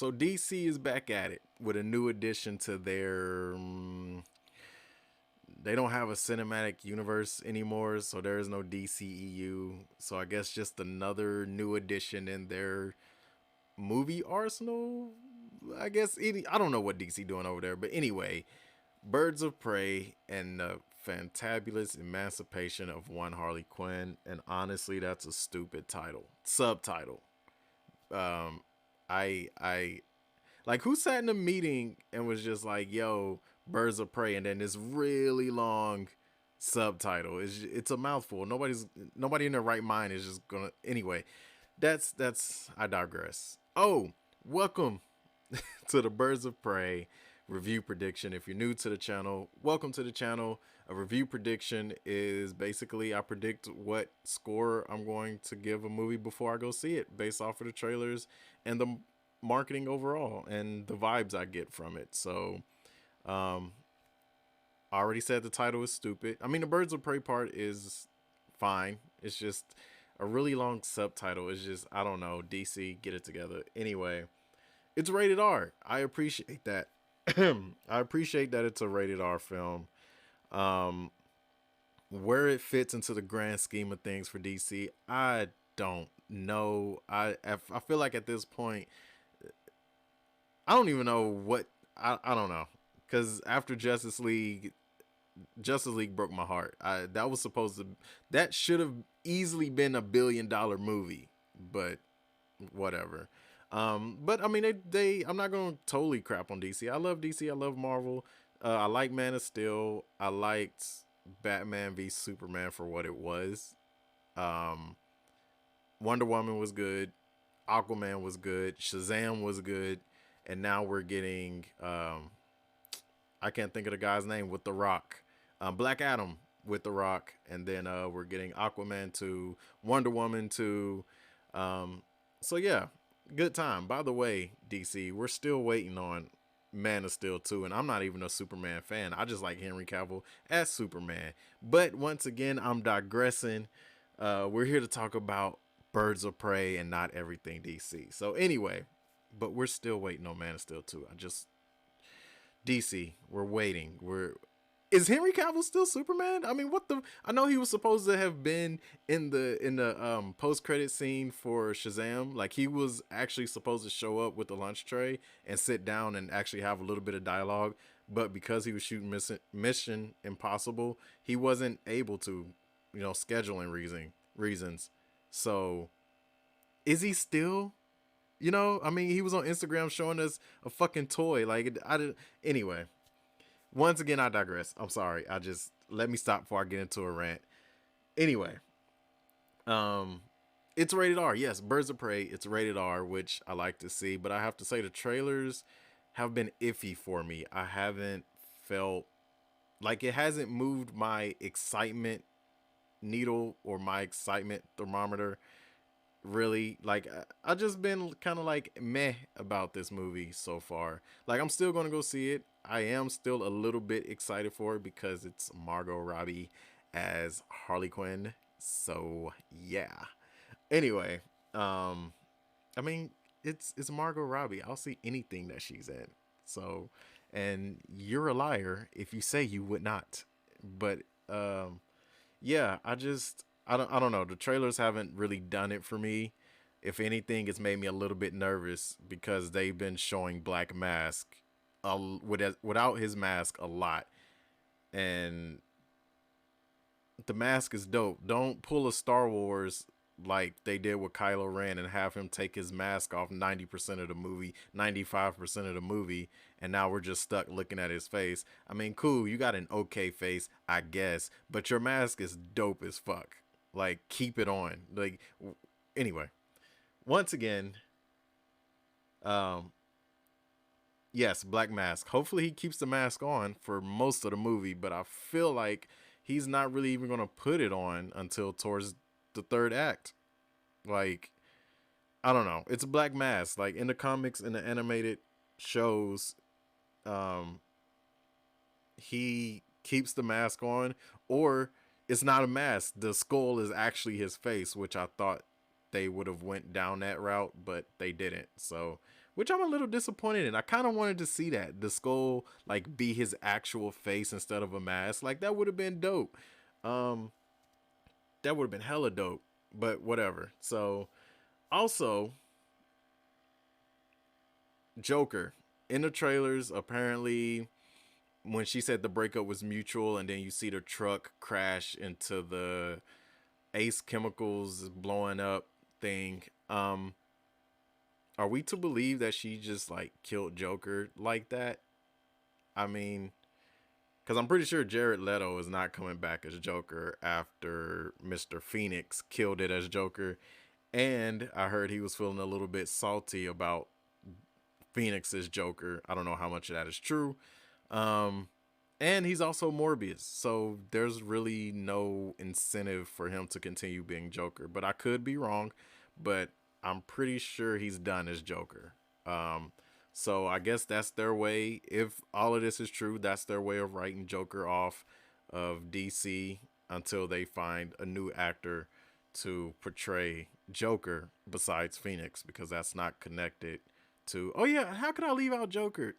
So DC is back at it with a new addition to their. They don't have a cinematic universe anymore, so there is no DCEU. So I guess just another new addition in their movie arsenal. I guess I don't know what DC doing over there, but anyway, Birds of Prey and the Fantabulous Emancipation of One Harley Quinn, and honestly, that's a stupid title subtitle. I like who sat in a meeting and was just like, "Yo, Birds of Prey," and then this really long subtitle. It's a mouthful. Nobody in their right mind is just gonna. Anyway, that's I digress. Oh, welcome to the Birds of Prey review prediction. If you're new to the channel, welcome to the channel. A review prediction is basically I predict what score I'm going to give a movie before I go see it based off of the trailers and the marketing overall and the vibes I get from it. So, I already said the title is stupid. I mean, the Birds of Prey part is fine. It's just a really long subtitle. It's just, I don't know, DC, get it together. Anyway, it's rated R. I appreciate that. I appreciate that it's a rated R film. Where it fits into the grand scheme of things for DC, I don't know. I feel like at this point, I don't even know what I don't know because after Justice League broke my heart. That was supposed to that should have easily been $1 billion movie, but whatever. But I mean, they I'm not gonna totally crap on DC. I love DC. I love Marvel. I like Man of Steel. I liked Batman v Superman for what it was. Um, Wonder Woman was good. Aquaman was good. Shazam was good. And now we're getting I can't think of the guy's name with The Rock. Black Adam with The Rock, and then we're getting Aquaman 2, Wonder Woman 2. So yeah, good time. By the way, DC, we're still waiting on Man of Steel 2, and I'm not even a Superman fan. I just like Henry Cavill as Superman. But once again, I'm digressing. We're here to talk about Birds of Prey and not everything DC. So anyway, but we're still waiting on Man of Steel 2. I just DC, we're waiting. We're Is Henry Cavill still Superman? I mean, what the? I know he was supposed to have been in the post credit scene for Shazam. Like he was actually supposed to show up with the lunch tray and sit down and actually have a little bit of dialogue. But because he was shooting Mission Impossible, he wasn't able to, scheduling reasons. So, is he still? I mean, he was on Instagram showing us a fucking toy. Like I did. Anyway, once again, I digress. I'm sorry. I just let me stop before I get into a rant. Anyway, um, it's rated R. Yes, Birds of Prey. It's rated R, which I like to see. But I have to say the trailers have been iffy for me. I haven't felt like it hasn't moved my excitement needle or my excitement thermometer really. Like I just been kind of like meh about this movie so far. Like I'm still gonna go see it. I am still a little bit excited for it because it's Margot Robbie as Harley Quinn. So yeah. Anyway, I mean it's Margot Robbie. I'll see anything that she's in. So, and you're a liar if you say you would not. But yeah, I don't know. The trailers haven't really done it for me. If anything, it's made me a little bit nervous because they've been showing Black Mask without his mask a lot, and the mask is dope. Don't pull a Star Wars like they did with Kylo Ren and have him take his mask off 90% of the movie, 95% of the movie, and now we're just stuck looking at his face. I mean, cool, you got an okay face, I guess, but your mask is dope as fuck. Like, keep it on. Like, anyway, once again, um, yes, Black Mask. Hopefully, he keeps the mask on for most of the movie, but I feel like he's not really even gonna put it on until towards the third act. Like, I don't know. It's a Black Mask. Like in the comics and the animated shows, um, he keeps the mask on, or it's not a mask. The skull is actually his face, which I thought they would have went down that route, but they didn't. So which I'm a little disappointed in. I kind of wanted to see that the skull like be his actual face instead of a mask. Like that would have been dope. Um, that would have been hella dope. But whatever. So also Joker in the trailers apparently when she said the breakup was mutual and then you see the truck crash into the Ace Chemicals blowing up thing. Are we to believe that she just like killed Joker like that? I mean, because I'm pretty sure Jared Leto is not coming back as Joker after Mr. Phoenix killed it as Joker. And I heard he was feeling a little bit salty about Phoenix's Joker. I don't know how much of that is true. Um, and he's also Morbius, so there's really no incentive for him to continue being Joker. But I could be wrong, but I'm pretty sure he's done as Joker. Um, so I guess that's their way. If all of this is true, that's their way of writing Joker off of DC until they find a new actor to portray Joker besides Phoenix because that's not connected to. Oh yeah, how could I leave out Joker?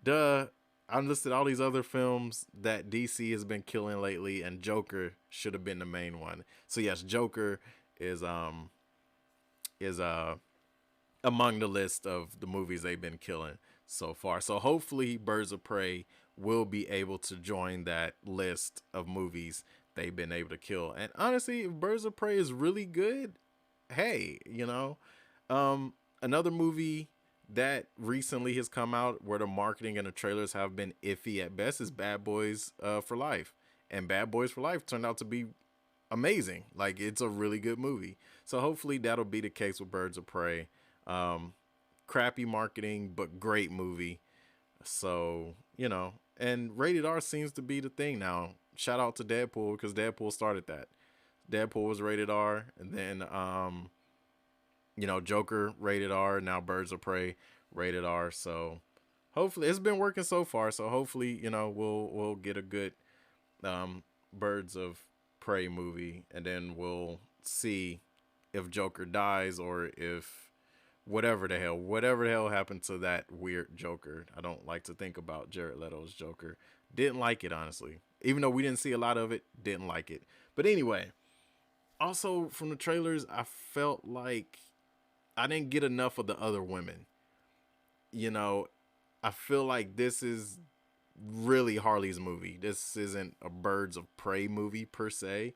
Duh. I listed all these other films that DC has been killing lately, and Joker should have been the main one. So yes, Joker is is among the list of the movies they've been killing so far. So hopefully, Birds of Prey will be able to join that list of movies they've been able to kill. And honestly, if Birds of Prey is really good, hey, another movie that recently has come out where the marketing and the trailers have been iffy at best is Bad Boys for Life. And Bad Boys for Life turned out to be amazing. Like it's a really good movie. So hopefully that'll be the case with Birds of Prey. Um, Crappy marketing, but great movie. So, and rated R seems to be the thing now. Shout out to Deadpool because Deadpool started that. Deadpool was rated R, and then Joker rated R, now Birds of Prey rated R. So hopefully it's been working so far. So hopefully, we'll get a good Birds of Prey movie, and then we'll see if Joker dies or if whatever the hell happened to that weird Joker. I don't like to think about Jared Leto's Joker. Didn't like it, honestly. Even though we didn't see a lot of it, didn't like it. But anyway, also from the trailers, I felt like I didn't get enough of the other women. You know, I feel like this is really Harley's movie. This isn't a Birds of Prey movie per se.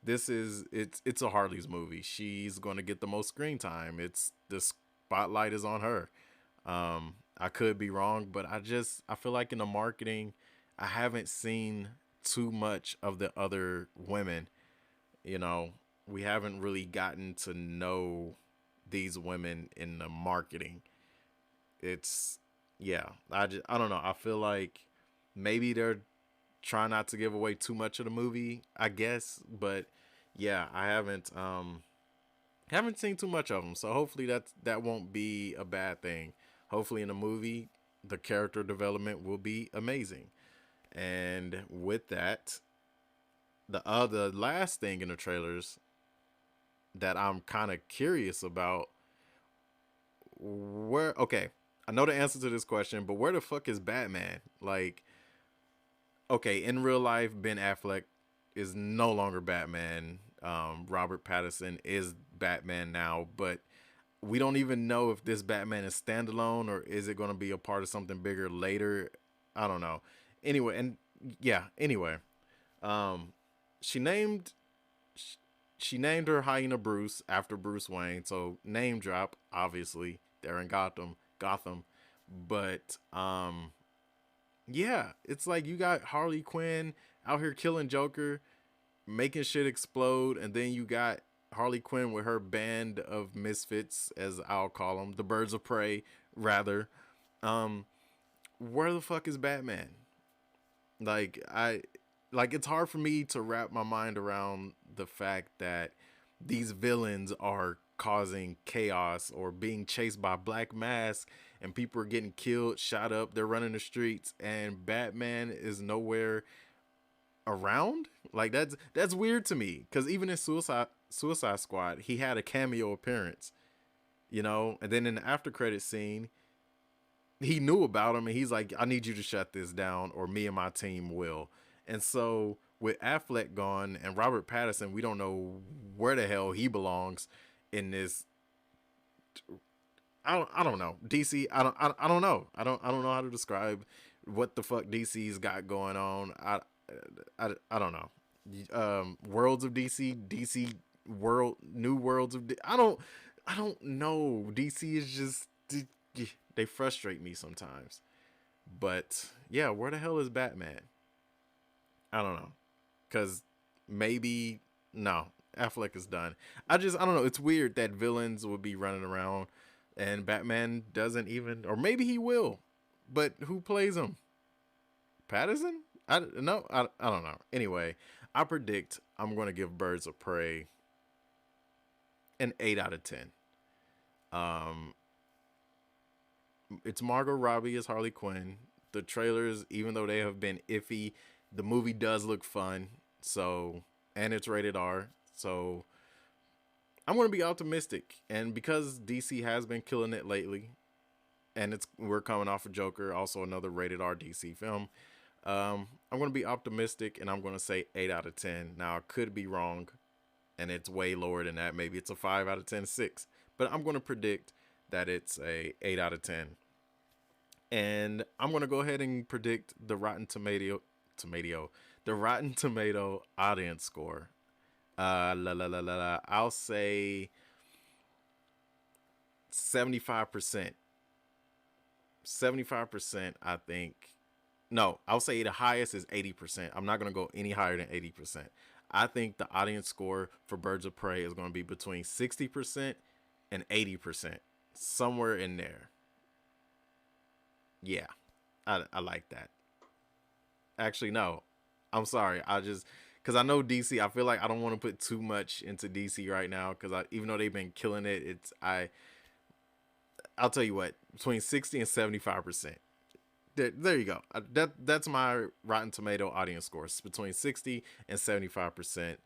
It's a Harley's movie. She's going to get the most screen time. It's the spotlight is on her. I could be wrong, but I feel like in the marketing, I haven't seen too much of the other women. You know, we haven't really gotten to know these women in the marketing. It's yeah, I don't know. I feel like maybe they're trying not to give away too much of the movie, I guess, but yeah, I haven't seen too much of them. So hopefully that won't be a bad thing. Hopefully in the movie the character development will be amazing. And with that, the other last thing in the trailers that I'm kind of curious about where okay, I know the answer to this question, but where the fuck is Batman? Like okay, in real life Ben Affleck is no longer Batman. Robert Pattinson is Batman now, but we don't even know if this Batman is standalone or is it going to be a part of something bigger later. I don't know. Anyway, and yeah, anyway, um, she named she named her hyena Bruce after Bruce Wayne. So name drop, obviously they're in Gotham, but yeah, it's like you got Harley Quinn out here killing Joker, making shit explode, and then you got Harley Quinn with her band of misfits, as I'll call them, the Birds of Prey, rather. Um, where the fuck is Batman? Like it's hard for me to wrap my mind around the fact that these villains are causing chaos or being chased by Black Mask and people are getting killed, shot up, they're running the streets, and Batman is nowhere around. Like that's weird to me because even in Suicide Squad, he had a cameo appearance. you know. And then in the after credit scene, he knew about him and he's like, I need you to shut this down or me and my team will. And so with Affleck gone and Robert Pattinson, we don't know where the hell he belongs in this. I don't know. DC, I don't know. I don't know how to describe what the fuck DC's got going on. I don't know. Worlds of DC world, new worlds of I don't know. DC is just they frustrate me sometimes. But yeah, where the hell is Batman? I don't know. Cause maybe no, Affleck is done. I don't know. It's weird that villains would be running around and Batman doesn't even, or maybe he will, but who plays him? Patterson? I don't know. Anyway, I predict I'm going to give Birds of Prey an 8 out of 10. Um, it's Margot Robbie as Harley Quinn. The trailers, even though they have been iffy, the movie does look fun. So, and it's rated R. So, I'm going to be optimistic. And because DC has been killing it lately, and we're coming off of Joker, also another rated R DC film. I'm going to be optimistic, and I'm going to say 8 out of 10. Now, I could be wrong, and it's way lower than that. Maybe it's a 5 out of 10, 6. But I'm going to predict that it's a 8 out of 10. And I'm going to go ahead and predict the the Rotten Tomato audience score. I'll say 75%. 75%, I think. No, I'll say the highest is 80%. I'm not going to go any higher than 80%. I think the audience score for Birds of Prey is going to be between 60% and 80%. Somewhere in there. Yeah, I like that. Actually, no. I'm sorry. Because I know DC, I feel like I don't want to put too much into DC right now because even though they've been killing it, I'll tell you what, between 60 and 75%. There you go. That's my Rotten Tomato audience scores between 60 and 75%.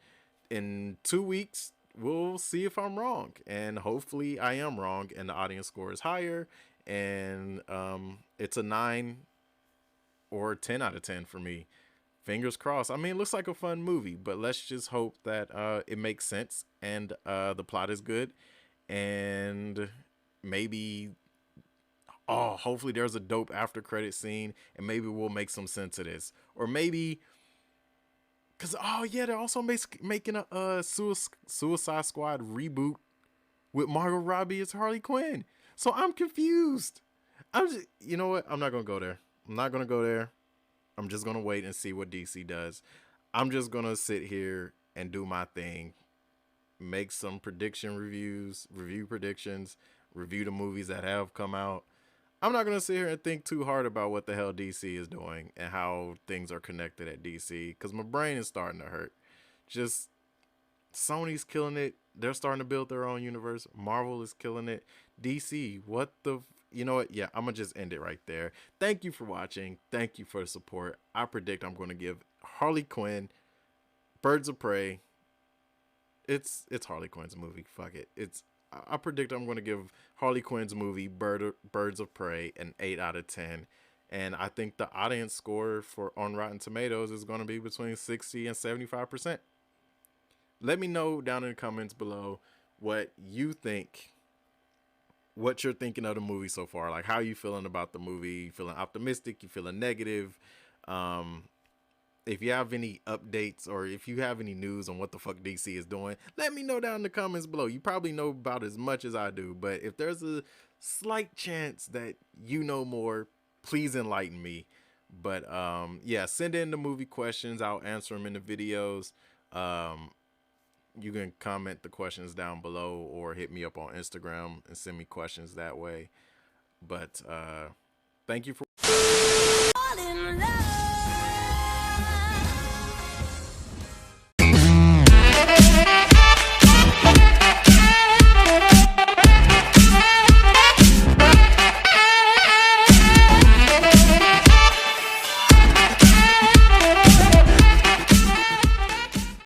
In 2 weeks, we'll see if I'm wrong, and hopefully I am wrong, and the audience score is higher, and it's a 9 or 10 out of 10 for me. Fingers crossed. I mean, it looks like a fun movie, but let's just hope that it makes sense and the plot is good, and maybe hopefully there's a dope after credit scene and maybe we'll make some sense of this. Or maybe cuz yeah, they're also making a Suicide Squad reboot with Margot Robbie as Harley Quinn. So I'm confused. You know what? I'm not going to go there. I'm not going to go there. I'm just going to wait and see what DC does. I'm just going to sit here and do my thing. Make some prediction reviews, review predictions, review the movies that have come out. I'm not gonna sit here and think too hard about what the hell DC is doing and how things are connected at DC because my brain is starting to hurt. Just Sony's killing it. They're starting to build their own universe. Marvel is killing it. DC, what the? You know what? Yeah, I'm gonna just end it right there. Thank you for watching. Thank you for the support. I predict I'm gonna give Harley Quinn, Birds of Prey. It's Harley Quinn's movie. Fuck it. I predict I'm going to give Harley Quinn's movie Birds of Prey an 8 out of 10, and I think the audience score for on Rotten Tomatoes is going to be between 60 and 75%. Let me know down in the comments below what you think, what you're thinking of the movie so far. Like, how you feeling about the movie? You feeling optimistic? You feeling negative? Um, if you have any updates or if you have any news on what the fuck DC is doing, let me know down in the comments below. You probably know about as much as I do, but if there's a slight chance that you know more, please enlighten me. But yeah, send in the movie questions. I'll answer them in the videos. Um, you can comment the questions down below or hit me up on Instagram and send me questions that way. But thank you for